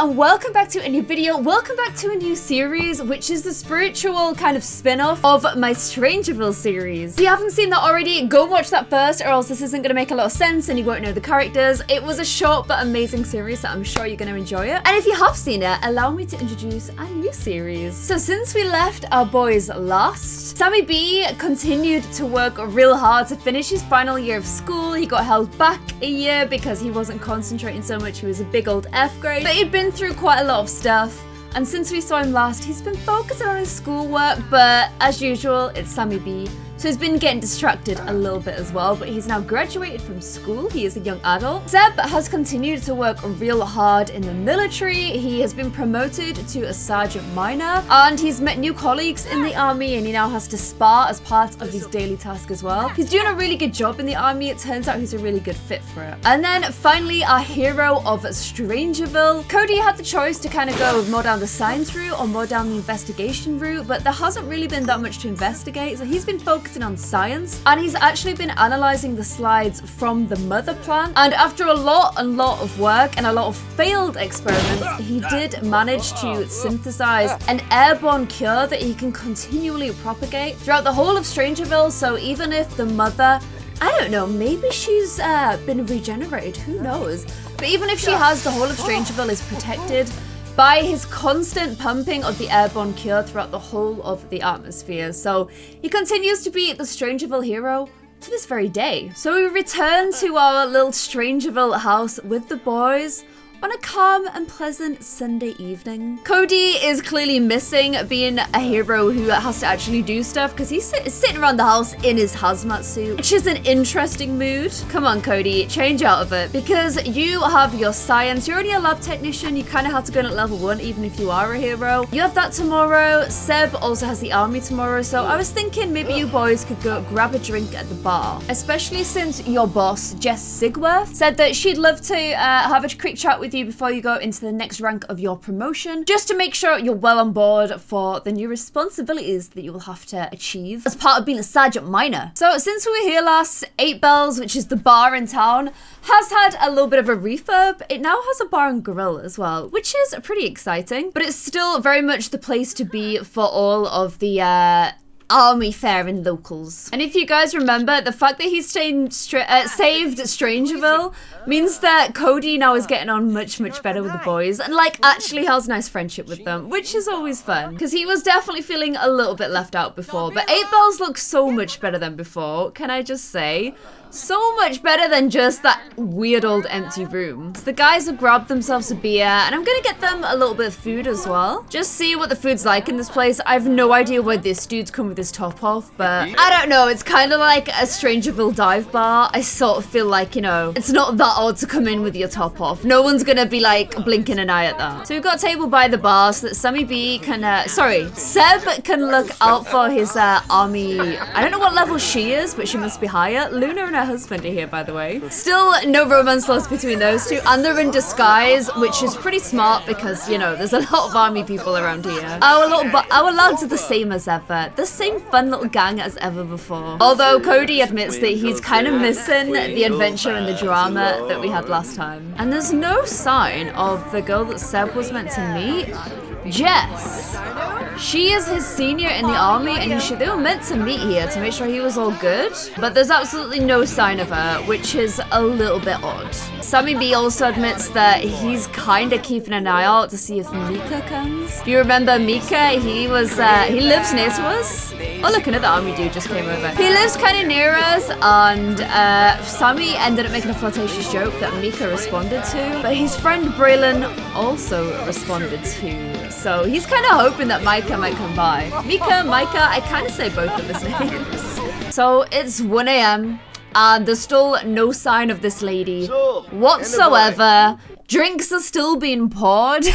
And welcome back to a new video. Welcome back to a new series, which is the spiritual kind of spin-off of my Strangerville series. If you haven't seen that already, go watch that first, or else this isn't going to make a lot of sense and you won't know the characters. It was a short but amazing series that I'm sure you're going to enjoy it. And if you have seen it, allow me to introduce a new series. So since we left our boys last, Sammy B continued to work real hard to finish his final year of school. He got held back a year because he wasn't concentrating so much. He was a big old F grade, but he'd been through quite a lot of stuff. And since we saw him last, he's been focusing on his schoolwork, but as usual, it's Sammy B. So he's been getting distracted a little bit as well, but he's now graduated from school. He is a young adult. Seb has continued to work real hard in the military. He has been promoted to a sergeant minor, and he's met new colleagues in the army, and he now has to spar as part of his daily task as well. He's doing a really good job in the army. It turns out he's a really good fit for it. And then finally, our hero of Strangerville. Cody had the choice to kind of go more down the science route or more down the investigation route, but there hasn't really been that much to investigate, so he's been focusing on science, and he's actually been analyzing the slides from the mother plant. And after a lot of work and a lot of failed experiments, he did manage to synthesize an airborne cure that he can continually propagate throughout the whole of Strangerville. So even if the mother, I don't know, maybe she's been regenerated, who knows? But even if she has, the whole of Strangerville is protected by his constant pumping of the airborne cure throughout the whole of the atmosphere. So he continues to be the Strangerville hero to this very day. So we return to our little Strangerville house with the boys on a calm and pleasant Sunday evening. Cody is clearly missing being a hero who has to actually do stuff, because he's sitting around the house in his hazmat suit, which is an interesting mood. Come on, Cody, change out of it, because you have your science. You're only a lab technician. You kind of have to go in at level 1 even if you are a hero. You have that tomorrow. Seb also has the army tomorrow, so I was thinking maybe you boys could go grab a drink at the bar, especially since your boss, Jess Sigworth, said that she'd love to have a quick chat with you before you go into the next rank of your promotion, just to make sure you're well on board for the new responsibilities that you will have to achieve as part of being a sergeant minor. So since we were here last, 8 Bells, which is the bar in town, has had a little bit of a refurb. It now has a bar and grill as well, which is pretty exciting, but it's still very much the place to be for all of the army faring locals. And if you guys remember, the fact that he's saved Strangerville means that Cody now is getting on much better with the boys, and like actually has a nice friendship with them, which is always fun, because he was definitely feeling a little bit left out before. But 8 Bells looks so much better than before, can I just say? So much better than just that weird old empty room. So the guys have grabbed themselves a beer, and I'm gonna get them a little bit of food as well. Just see what the food's like in this place. I have no idea why this dude's come with his top off, but I don't know. It's kind of like a Strangerville dive bar. I sort of feel like, you know, it's not that odd to come in with your top off. No one's gonna be like blinking an eye at that. So we've got a table by the bar so that Sammy B can, Seb can look out for his army. I don't know what level she is, but she must be higher. Luna and her husband are here, by the way. Still no romance lost between those two, and they're in disguise, which is pretty smart because, you know, there's a lot of army people around here. Our lads are the same as ever. The same fun little gang as ever before. Although Cody admits that he's kind of missing the adventure and the drama that we had last time. And there's no sign of the girl that Seb was meant to meet. Jess. She is his senior in the army, and they were meant to meet here to make sure he was all good. But there's absolutely no sign of her, which is a little bit odd. Sammy B also admits that he's kind of keeping an eye out to see if Mika comes. If you remember Mika, he lives near to us. Oh, look, another army dude just came over. He lives kind of near us, and Sammy ended up making a flirtatious joke that Mika responded to, but his friend Braylon also responded to. So he's kind of hoping that Micah might come by. Micah, I kind of say both of his names. So it's 1 a.m. and there's still no sign of this lady whatsoever. Drinks are still being poured,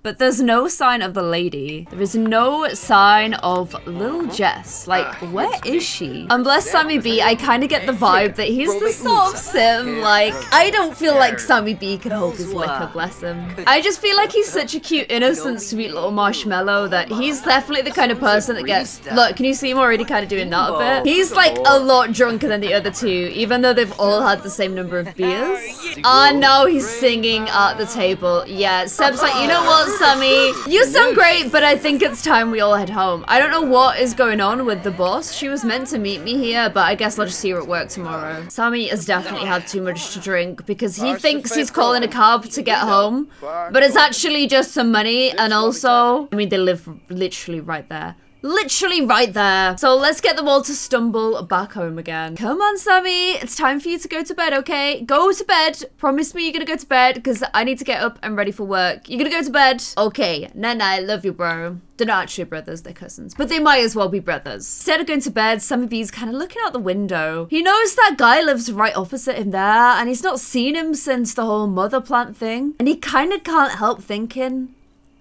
but there's no sign of the lady. There is no sign of little Jess. Like, where is she? And bless Sammy B, I kind of get the vibe that he's the sort of sim, like, I don't feel like Sammy B could hold his liquor, bless him. I just feel like he's such a cute, innocent, sweet little marshmallow that he's definitely the kind of person that gets, look, can you see him already kind of doing that a bit? He's like a lot drunker than the other two, even though they've all had the same number of beers. And now he's singing at the table. Yeah, Seb's like, you know what, Sammy? You sound great, but I think it's time we all head home. I don't know what is going on with the boss. She was meant to meet me here, but I guess I'll just see her at work tomorrow. Sammy has definitely had too much to drink because he thinks he's calling a cab to get home, but it's actually just some money, and also, I mean, they live literally right there. Literally right there. So let's get them all to stumble back home again. Come on, Sammy. It's time for you to go to bed, okay? Go to bed. Promise me you're gonna go to bed because I need to get up and ready for work. You're gonna go to bed? Okay. Nah, love you, bro. They're not actually brothers, they're cousins. But they might as well be brothers. Instead of going to bed, Sammy B's kind of looking out the window. He knows that guy lives right opposite him there, and he's not seen him since the whole mother plant thing. And he kind of can't help thinking,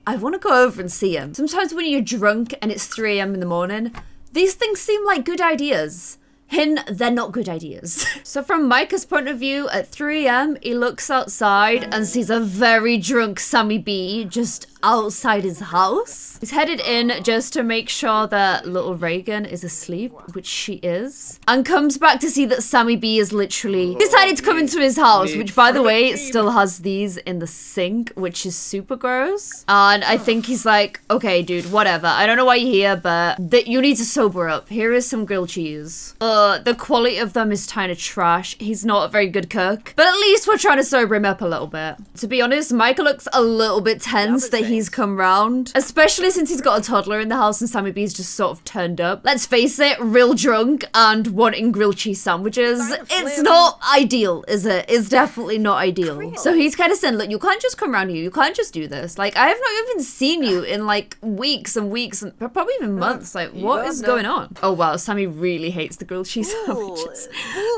I want to go over and see him. Sometimes when you're drunk and it's 3 a.m. in the morning, these things seem like good ideas. They're not good ideas. So from Micah's point of view, at 3 a.m., he looks outside and sees a very drunk Sammy B just outside his house. He's headed in just to make sure that little Reagan is asleep, which she is, and comes back to see that Sammy B is literally decided to come into his house, which, by the way, still has these in the sink, which is super gross. And I think he's like, okay, dude, whatever. I don't know why you're here, but you need to sober up. Here is some grilled cheese. The quality of them is kind of trash. He's not a very good cook, but at least we're trying to sober him up a little bit. To be honest, Michael looks a little bit tense that he's come round, especially since he's got a toddler in the house and Sammy B's just sort of turned up. Let's face it, real drunk and wanting grilled cheese sandwiches. It's not ideal, is it? It's definitely not ideal. So he's kind of saying, look, you can't just come around here. You can't just do this. Like, I have not even seen you in like weeks and weeks and probably even months. Like, what is going on? Oh wow, Sammy really hates the grilled cheese sandwiches.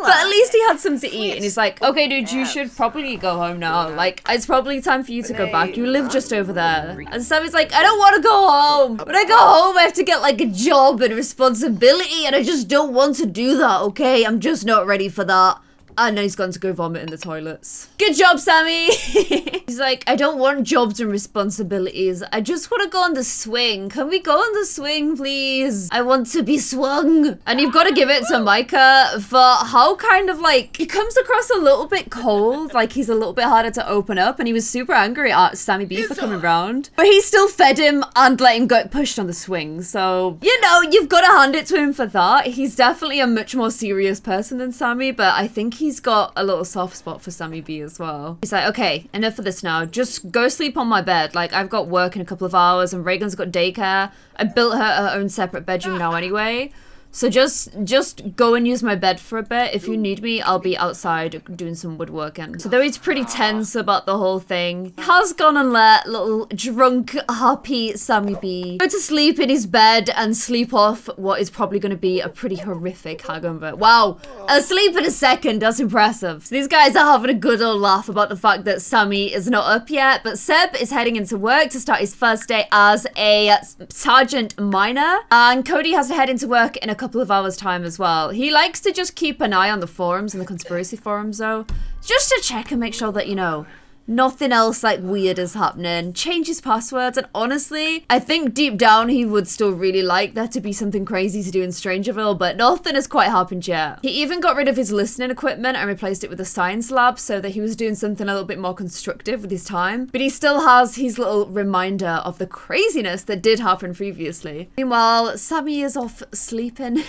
But at least he had some to eat, and he's like, okay, dude, you should probably go home now. Like, it's probably time for you to go back. You live just over there. And Sammy's like, I don't want to go home. When I go home, I have to get like a job and responsibility, and I just don't want to do that, okay? I'm just not ready for that. And then he's gone to go vomit in the toilets. Good job, Sammy. He's like, I don't want jobs and responsibilities. I just want to go on the swing. Can we go on the swing, please? I want to be swung. And you've got to give it to Micah for how kind of like, he comes across a little bit cold. Like he's a little bit harder to open up. And he was super angry at Sammy B for coming round. But he still fed him and let him get pushed on the swing. So, you know, you've got to hand it to him for that. He's definitely a much more serious person than Sammy. But I think he's got a little soft spot for Sammy B as well. He's like, okay, enough of this now. Just go sleep on my bed. Like, I've got work in a couple of hours and Reagan's got daycare. I built her own separate bedroom now anyway. So just go and use my bed for a bit. If you need me, I'll be outside doing some woodworking. So though he's pretty tense about the whole thing, he has gone and let little drunk, happy Sammy B go to sleep in his bed and sleep off what is probably going to be a pretty horrific hangover. Wow, asleep in a second, that's impressive. So these guys are having a good old laugh about the fact that Sammy is not up yet, but Seb is heading into work to start his first day as a sergeant minor, and Cody has to head into work in a couple of hours time as well. He likes to just keep an eye on the forums and the conspiracy forums though, just to check and make sure that, you know, nothing else like weird is happening. Change his passwords, and honestly, I think deep down he would still really like there to be something crazy to do in Strangerville, but nothing has quite happened yet. He even got rid of his listening equipment and replaced it with a science lab so that he was doing something a little bit more constructive with his time, but he still has his little reminder of the craziness that did happen previously. Meanwhile, Sammy is off sleeping.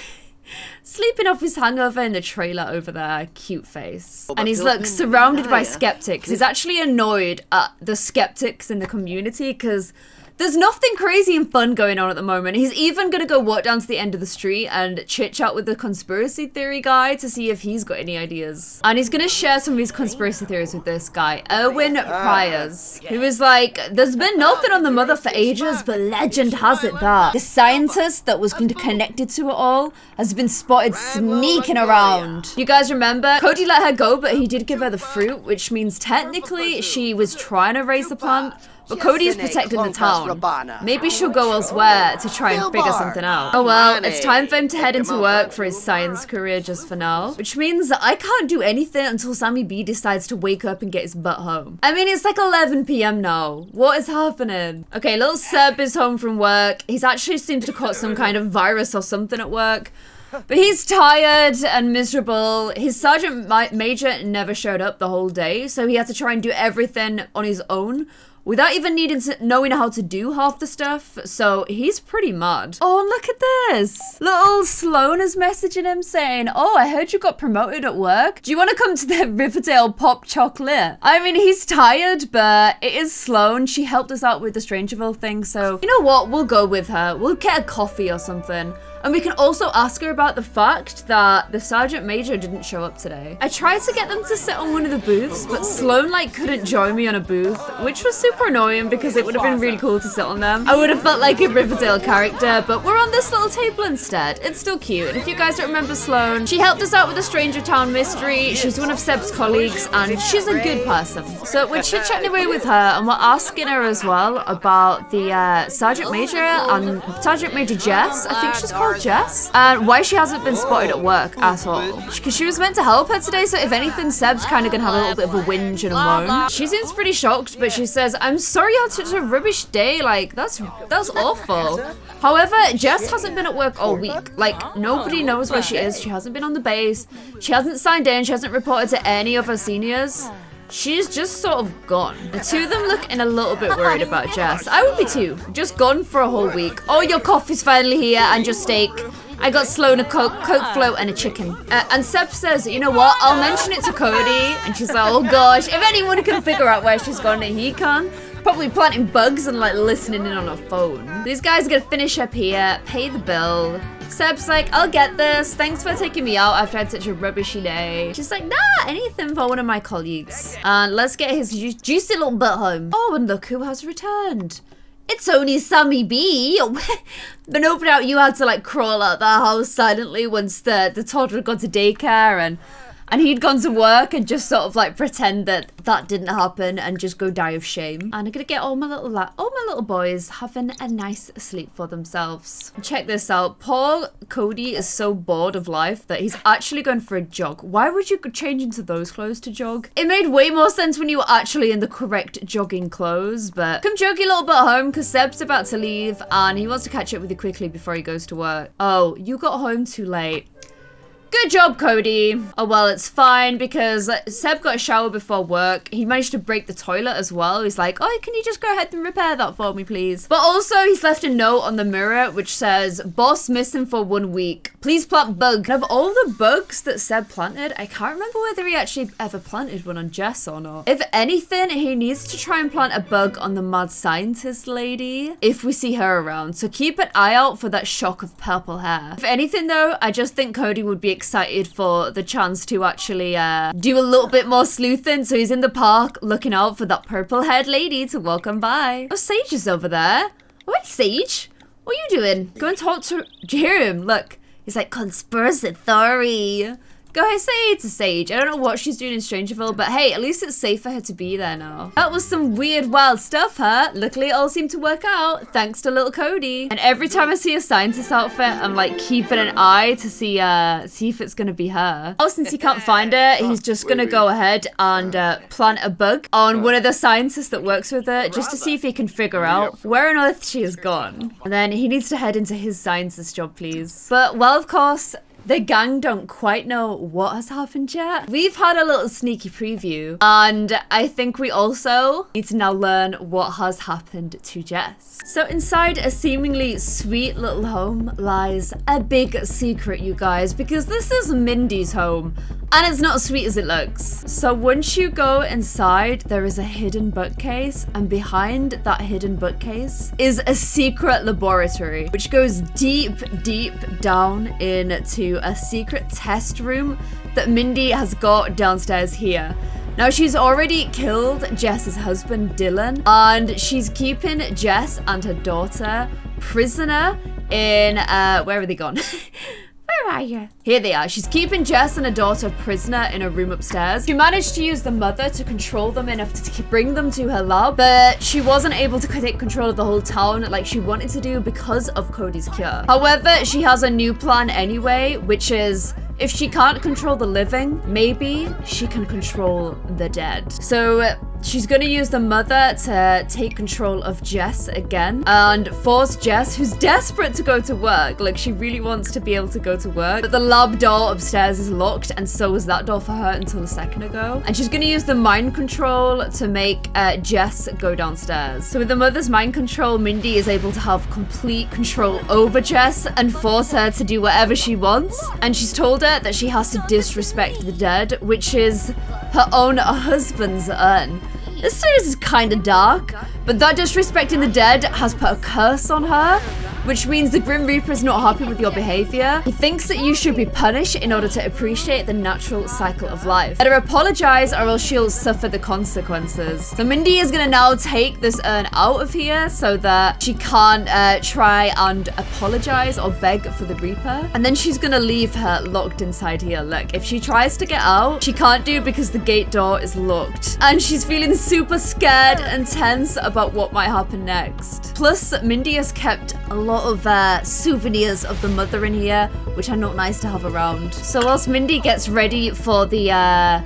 Sleeping off his hangover in the trailer over there. Cute face. And he's like surrounded by skeptics. He's actually annoyed at the skeptics in the community because there's nothing crazy and fun going on at the moment. He's even gonna go walk down to the end of the street and chit chat with the conspiracy theory guy to see if he's got any ideas. And he's gonna share some of his conspiracy theories with this guy, Erwin Priors, who is like, there's been nothing on the mother for ages, but legend has it that the scientist that was connected to it all has been spotted sneaking around. You guys remember? Cody let her go, but he did give her the fruit, which means technically she was trying to raise the plant. But Cody is protecting the town. Maybe she'll go elsewhere to try and figure something out. Oh well, it's time for him to head into work for his science career just for now. Which means that I can't do anything until Sammy B decides to wake up and get his butt home. I mean, it's like 11 p.m. now. What is happening? Okay, little Seb is home from work. He's actually seems to caught some kind of virus or something at work. But he's tired and miserable. His sergeant major never showed up the whole day, so he had to try and do everything on his own without even knowing how to do half the stuff, so he's pretty mad. Oh, look at this. Little Sloan is messaging him saying, oh, I heard you got promoted at work. Do you want to come to the Riverdale Pop Chocolate? I mean, he's tired, but it is Sloan. She helped us out with the Strangerville thing, so you know what? We'll go with her. We'll get a coffee or something. And we can also ask her about the fact that the Sergeant Major didn't show up today. I tried to get them to sit on one of the booths, but Sloan like couldn't join me on a booth, which was super annoying because it would have been really cool to sit on them. I would have felt like a Riverdale character, but we're on this little table instead. It's still cute. And if you guys don't remember Sloan, she helped us out with the Stranger Town mystery. She's one of Seb's colleagues and she's a good person. So we're chit-chatting away with her and we're asking her as well about the Sergeant Major and Sergeant Major Jess, I think she's called Jess, and why she hasn't been spotted at work at all. Because she was meant to help her today, so if anything, Seb's kind of gonna have a little bit of a whinge and a moan. She seems pretty shocked, but she says, I'm sorry you had such a rubbish day, like, that's awful. However, Jess hasn't been at work all week. Like, nobody knows where she is. She hasn't been on the base. She hasn't signed in. She hasn't reported to any of her seniors. She's just sort of gone. The two of them looking a little bit worried about Jess. I would be too. Just gone for a whole week. Oh, your coffee's finally here and your steak. I got Sloan a Coke float and a chicken. And Seb says, you know what? I'll mention it to Cody. And she's like, oh gosh, if anyone can figure out where she's gone, he can. Probably planting bugs and like listening in on her phone. These guys are gonna finish up here, pay the bill. Seb's like, I'll get this. Thanks for taking me out after I had such a rubbishy day. She's like, nah, anything for one of my colleagues. And let's get his juicy little butt home. Oh, and look who has returned. It's only Sammy B. But no doubt you had to like crawl out the house silently once the toddler got to daycare and he'd gone to work and just sort of like pretend that that didn't happen and just go die of shame. And I'm gonna get all my little boys having a nice sleep for themselves. Check this out. Poor Cody is so bored of life that he's actually going for a jog. Why would you change into those clothes to jog? It made way more sense when you were actually in the correct jogging clothes, but come jog your little butt home because Seb's about to leave and he wants to catch up with you quickly before he goes to work. Oh, you got home too late. Good job, Cody. Oh, well, it's fine because Seb got a shower before work. He managed to break the toilet as well. He's like, oh, can you just go ahead and repair that for me, please? But also, he's left a note on the mirror which says, boss missing for 1 week. Please plant bug. Of all the bugs that Seb planted, I can't remember whether he actually ever planted one on Jess or not. If anything, he needs to try and plant a bug on the mad scientist lady if we see her around. So keep an eye out for that shock of purple hair. If anything, though, I just think Cody would be excited for the chance to actually do a little bit more sleuthing. So he's in the park looking out for that purple haired lady to walk on by. Oh, Sage is over there. Oh, hey, Sage. What are you doing? Go and talk to him. Look, he's like, conspiracy theory. Go ahead, say it to Sage. I don't know what she's doing in Strangerville, but hey, at least it's safe for her to be there now. That was some weird, wild stuff, huh? Luckily, it all seemed to work out, thanks to little Cody. And every time I see a scientist outfit, I'm like keeping an eye to see if it's gonna be her. Oh, since he can't find her, he's just gonna go ahead and plant a bug on one of the scientists that works with her, just to see if he can figure out where on earth she has gone. And then he needs to head into his scientist job, please. But, well, of course, the gang don't quite know what has happened yet. We've had a little sneaky preview, and I think we also need to now learn what has happened to Jess. So inside a seemingly sweet little home lies a big secret, you guys, because this is Mindy's home, and it's not as sweet as it looks. So once you go inside, there is a hidden bookcase, and behind that hidden bookcase is a secret laboratory, which goes deep, deep down into a secret test room that Mindy has got downstairs here. Now, she's already killed Jess's husband, Dylan, and she's keeping Jess and her daughter prisoner in, where are they gone? Where are you? Here they are. She's keeping Jess and her daughter prisoner in a room upstairs. She managed to use the mother to control them enough to bring them to her lab, but she wasn't able to take control of the whole town like she wanted to do because of Cody's cure. However, she has a new plan anyway, which is, if she can't control the living, maybe she can control the dead. So she's gonna use the mother to take control of Jess again and force Jess, who's desperate to go to work. Like, she really wants to be able to go to work, but the lab door upstairs is locked, and so was that door for her until a second ago. And she's gonna use the mind control to make Jess go downstairs. So with the mother's mind control, Mindy is able to have complete control over Jess and force her to do whatever she wants. And she's told her that she has to disrespect the dead, which is her own husband's urn. This series is kind of dark, but that disrespecting the dead has put a curse on her, which means the Grim Reaper is not happy with your behavior. He thinks that you should be punished in order to appreciate the natural cycle of life. Better apologize or else she'll suffer the consequences. So Mindy is gonna now take this urn out of here so that she can't try and apologize or beg for the Reaper. And then she's gonna leave her locked inside here. Look, if she tries to get out, she can't do because the gate door is locked. And she's feeling super scared and tense about what might happen next. Plus, Mindy has kept a lot of souvenirs of the mother in here, which are not nice to have around. So whilst Mindy gets ready for the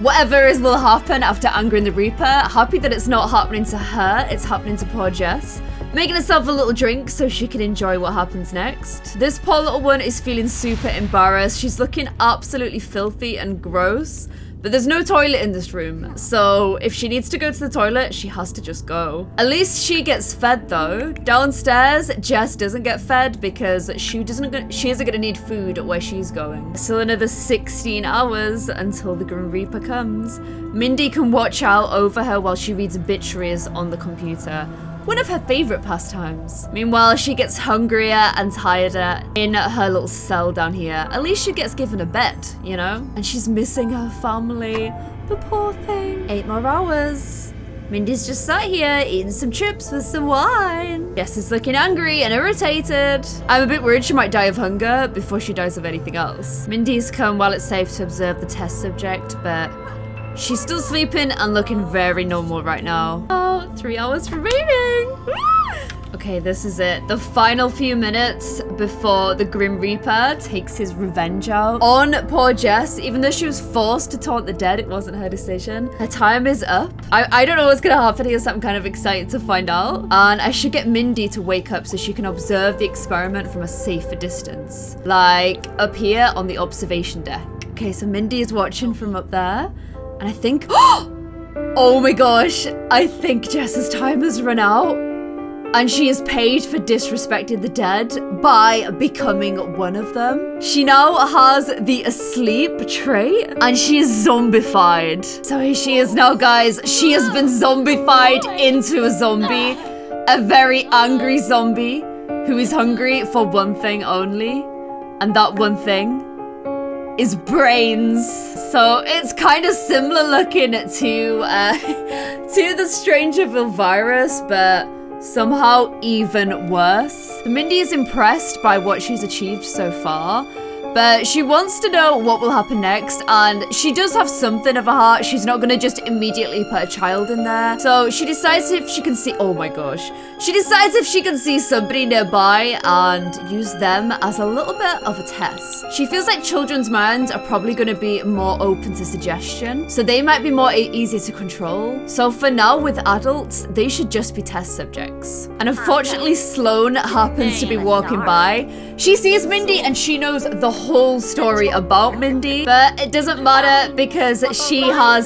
whatever will happen after angering the Reaper, happy that it's not happening to her, it's happening to poor Jess, making herself a little drink so she can enjoy what happens next. This poor little one is feeling super embarrassed. She's looking absolutely filthy and gross. But there's no toilet in this room, so if she needs to go to the toilet, she has to just go. At least she gets fed though. Downstairs, Jess doesn't get fed because she isn't gonna need food where she's going. Still another 16 hours until the Grim Reaper comes. Mindy can watch out over her while she reads obituaries on the computer. One of her favorite pastimes. Meanwhile, she gets hungrier and tireder in her little cell down here. At least she gets given a bed, you know? And she's missing her family. The poor thing. 8 more hours. Mindy's just sat here eating some chips with some wine. Jess is looking angry and irritated. I'm a bit worried she might die of hunger before she dies of anything else. Mindy's come while it's safe to observe the test subject, but she's still sleeping and looking very normal right now. Oh, 3 hours remaining. Okay, this is it. The final few minutes before the Grim Reaper takes his revenge out on poor Jess. Even though she was forced to taunt the dead, it wasn't her decision. Her time is up. I don't know what's gonna happen here, so I'm kind of excited to find out. And I should get Mindy to wake up so she can observe the experiment from a safer distance. Like up here on the observation deck. Okay, so Mindy is watching from up there. And I think, oh my gosh, I think Jess's time has run out. And she is paid for disrespecting the dead by becoming one of them. She now has the asleep trait and she is zombified. So here she is now, guys. She has been zombified into a zombie. A very angry zombie who is hungry for one thing only. And that one thing is brains. So it's kind of similar looking to the Strangerville virus, but somehow even worse. Mindy is impressed by what she's achieved so far, but she wants to know what will happen next, and she does have something of a heart. She's not gonna just immediately put a child in there. So she decides if she can see, oh my gosh. She decides if she can see somebody nearby and use them as a little bit of a test. She feels like children's minds are probably gonna be more open to suggestion, so they might be more easy to control. So for now, with adults, they should just be test subjects. And unfortunately, Sloane happens to be walking by. She sees Mindy and she knows the whole story about Mindy, but it doesn't matter because she has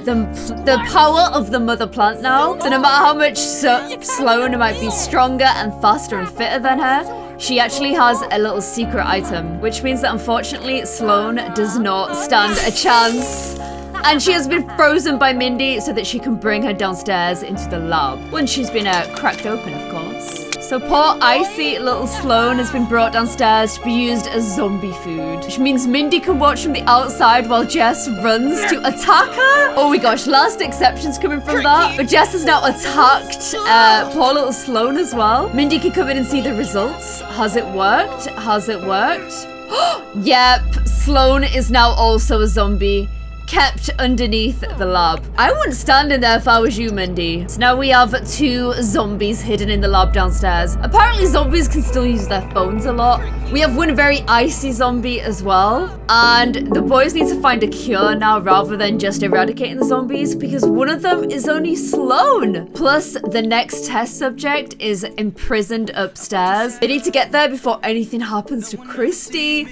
the power of the mother plant now. So no matter how much Sloane might be stronger and faster and fitter than her, she actually has a little secret item, which means that unfortunately Sloane does not stand a chance. And she has been frozen by Mindy so that she can bring her downstairs into the lab once she's been cracked open, of course. So poor icy little Sloane has been brought downstairs to be used as zombie food, which means Mindy can watch from the outside while Jess runs to attack her. Oh my gosh, last exception's coming from that. But Jess has now attacked poor little Sloane as well. Mindy can come in and see the results. Has it worked? Has it worked? Yep, Sloane is now also a zombie, kept underneath the lab. I wouldn't stand in there if I was you, Mindy. So now we have 2 zombies hidden in the lab downstairs. Apparently zombies can still use their phones a lot. We have one very icy zombie as well. And the boys need to find a cure now rather than just eradicating the zombies, because one of them is only Sloane. Plus the next test subject is imprisoned upstairs. They need to get there before anything happens to Christy.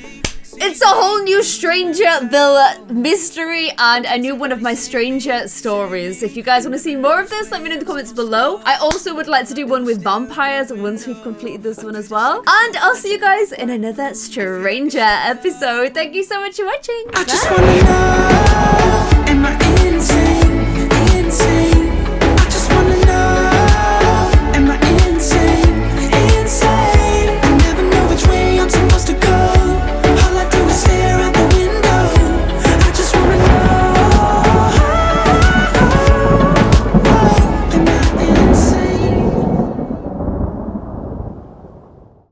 It's a whole new Strangerville mystery and a new one of my Stranger stories. If you guys want to see more of this, let me know in the comments below. I also would like to do one with vampires once we've completed this one as well. And I'll see you guys in another Stranger episode. Thank you so much for watching. I just wanna know, am I insane?